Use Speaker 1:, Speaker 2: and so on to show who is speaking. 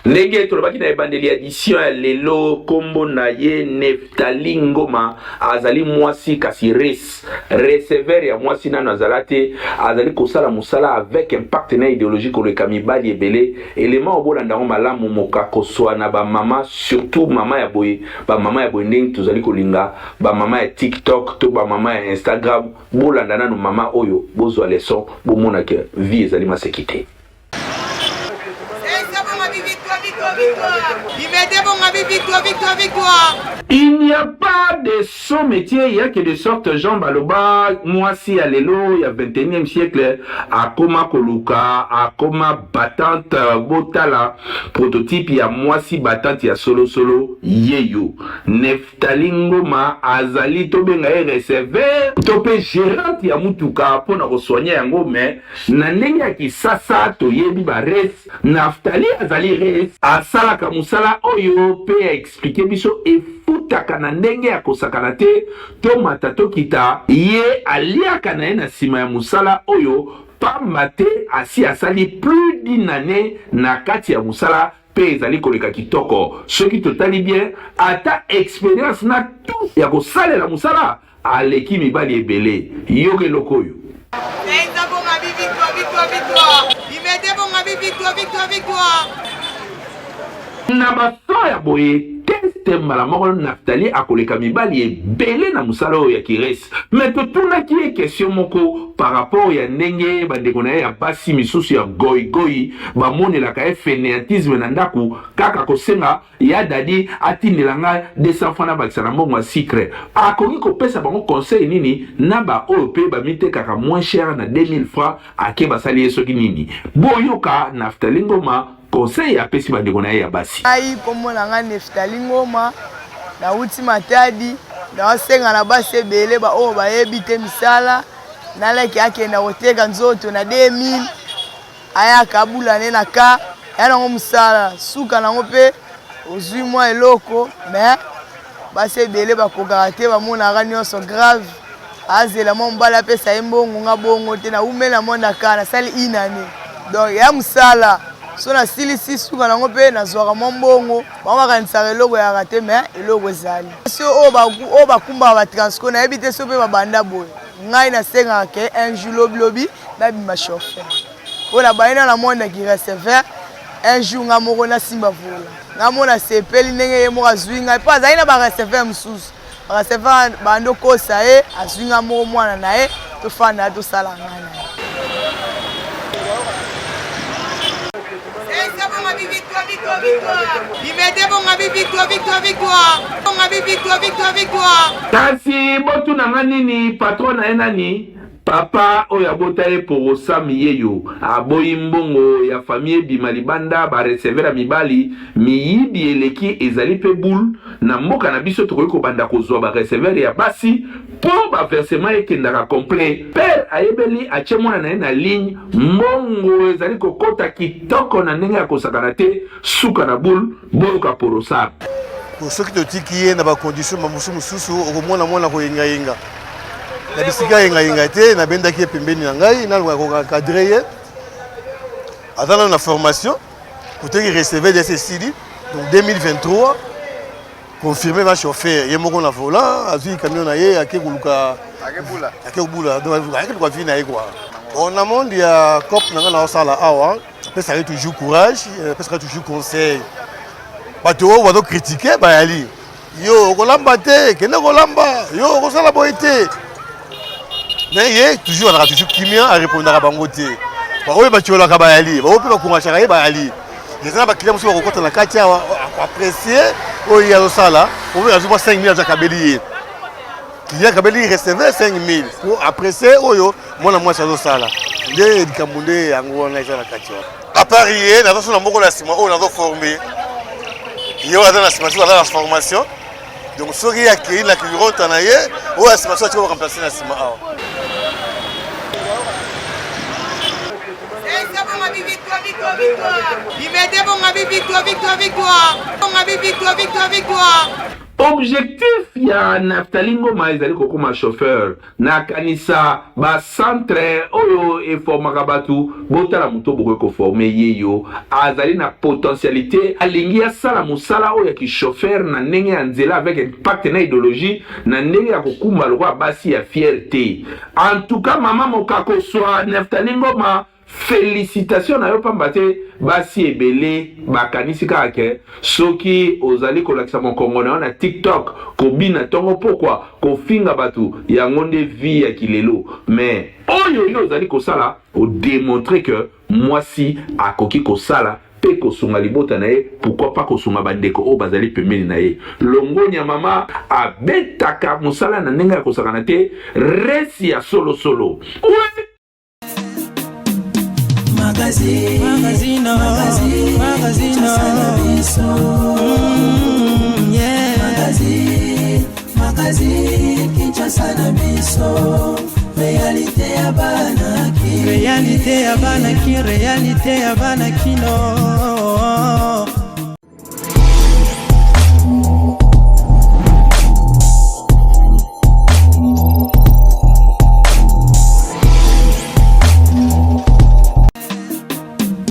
Speaker 1: ndenge tolobaki na ebandeli édition ya lelo kombo na ye Neftali Ngoma azali mwasi kasi receveur ya mwasi nano azala te azali kosala musala avec impact na idéologie koleka mibali ebele élément obolanda ngo malamu moka koswa na ba mama surtout mama ya boye ndenge tozali kolinga ba mama ya TikTok to ba mama ya Instagram bolanda nano mama oyo bozwa leçon bomona ke vie ezali masekite. Il n'y a pas de son métier, il y a que de sorte Jean Baloba, moi si à l'élo, il y a 21e siècle, à Koma Koluka, à Koma battante, Botala, prototype, il y a moi si battante, il y a solo, yeyo. Neftali Ngoma, Azali, Tobenga, receveur, Topé gérant, il y a Mutuka, pour nous soigner un gros, mais, Nanenga qui sasa, Toyebi, Bares, Naftali, Azali, Res, Asala, Kamusala, Oyo, P, expliquer, biso, et futaka na ndenge ya kosakana te to matato kita ye aliaka na ye na sima ya musala oyo pamba te asi asali plus d'une année na kati ya musala pe ezali koleka kitoko soki totali bien ata expérience na tout ya kosalela musala aleki mibali ebele yoke eloko oyo na bato ya boye teste malamoko Naftali akoleka mibali ebele na musala oyo ya kiresi mais totunaki ye question moko par rapport ya ndenge bandeko na ye ya basi misusu ya goigoi bamonelaka ye fainéantisme na ndako kaka kosenga ya dadi atindelanga 200 francs na bakisa na mbongo ya sucre akoki kopesa bango conseil nini na ba oyo pe bamitekaka moins cher na 2000 francs ake basali ye soki nini boyoka Naftali Ngoma conseil ya pesi bandeko na ye ya basi
Speaker 2: ai komona nga Neftali Ngoma na uti matadi na wasenga na basi ebele ba oyo bayebi te misala naleki akenda koteka nzoto na 2000 aya kabula ne na ka ya nango musala suka nango pe ozwi mwa eloko mais basi ebele bakokaka te bamonaka nyonso grave azela mwa mobali apesa ye mbongo nga bongo te na umela monda ka nasali inane donc ya musala so na silisi suka nango pe nazwaka mwa mbongo bamakanisaka eloko yaka te mais eloko ezali so oyo bakumbaka batransco nayebi te so mpe babanda boye ngai nasengaka ke un jour lobilobi nabima chauffeur oyo nabaye na namondaki receveur un jour nga moko nasimba vola nga mona sepeli ndenge ye moko azwi ngai mpo azali na bareceveur mosusu bareceveur bando kosa ye azwi nga moko mwana na ye tofanda tosala ngai na ye
Speaker 1: kasi botunanga nini patron na ye nani papa oyo abota ye porosami yeyo aboyi mbongo ya famille ebima libanda bareceveur ya mibali miyibi eleki ezali pe boule na mboka na biso tokoki kobanda kozwa bareceveur ya basi mpo baversement ekendaka complet pere ayebeli atie mwana na ye na ligne mbongo ezali kokota kitoko na ndenge ya kosakana te suka na boule boyoka porosami
Speaker 3: soki totiki ye na bacondition mosusu okomona mwana koyengayenga na bisika yengayenga te nabendaki ye pembeni na ngai nalukaka kokadre ye aza nano na formation koteki receveur de cecili donc 2023 confirmé va chauffeur ye moko na volant azwi camion na ye ake koluka ake kobula ake luka vi na ye kwa na monde ya cop na ngai na osala awa apesaki toujours courage apesaki toujours conseil bato oyo bazokritike bayali yo okolamba te kende kolamba yo okosala boye te mais ye toujours azalaka toujours kimia arépondaka bango te baoyo batiolaka bayali bao mpe bakongachaka ye bayali eza na baklia mosusu bakokota na kati awa akoapprécie oyo ye azosala oyo azwi mwa 5000 aza akabeli ye kilia akabeli receveur 5000 po apprécie oyo mwana mwasi azosala nde likambo nde yango wana eza na kati wana apart ye nazosona moko na nsima oyo nazoforme ye oyo aza na nsima soki aza na formation donc soki akei na kilirota na ye oyo ya nsima soki atika bakamplace na nsima awa
Speaker 1: objectif ya Naftali Ngoma ezali kokoma chauffeur na kanisa ba centre oyo eformaka batu botala muto boko ko former yeyo azali na potentialité alingi asala musala oyo ki chauffeur na ndenge ya nzela avec impact na idéologie na ndenge ya kokumba lokwa basi ya fierté. En tout cas mama mokako swa Naftali Ngoma, félicitations na yo pambate basi ebele bakanisi kake soki ozali kolakisa mokongo na TikTok kobina tongo pokwa kofinga batu ya ngonde vie ya kilelo, mais oyo yo ozali kosala o démontrer que mwasi akoki kosala pe kosunga libota na ye, pourquoi pas kosunga bandeko o bazali pembeni na ye. Longonya mama abetaka musala na ndenge ya kosakana te resi ya solo solo.
Speaker 4: Magazino Kinshasa na biso, réalité ya banaki, réalité ya banaki, réalité ya banaki no.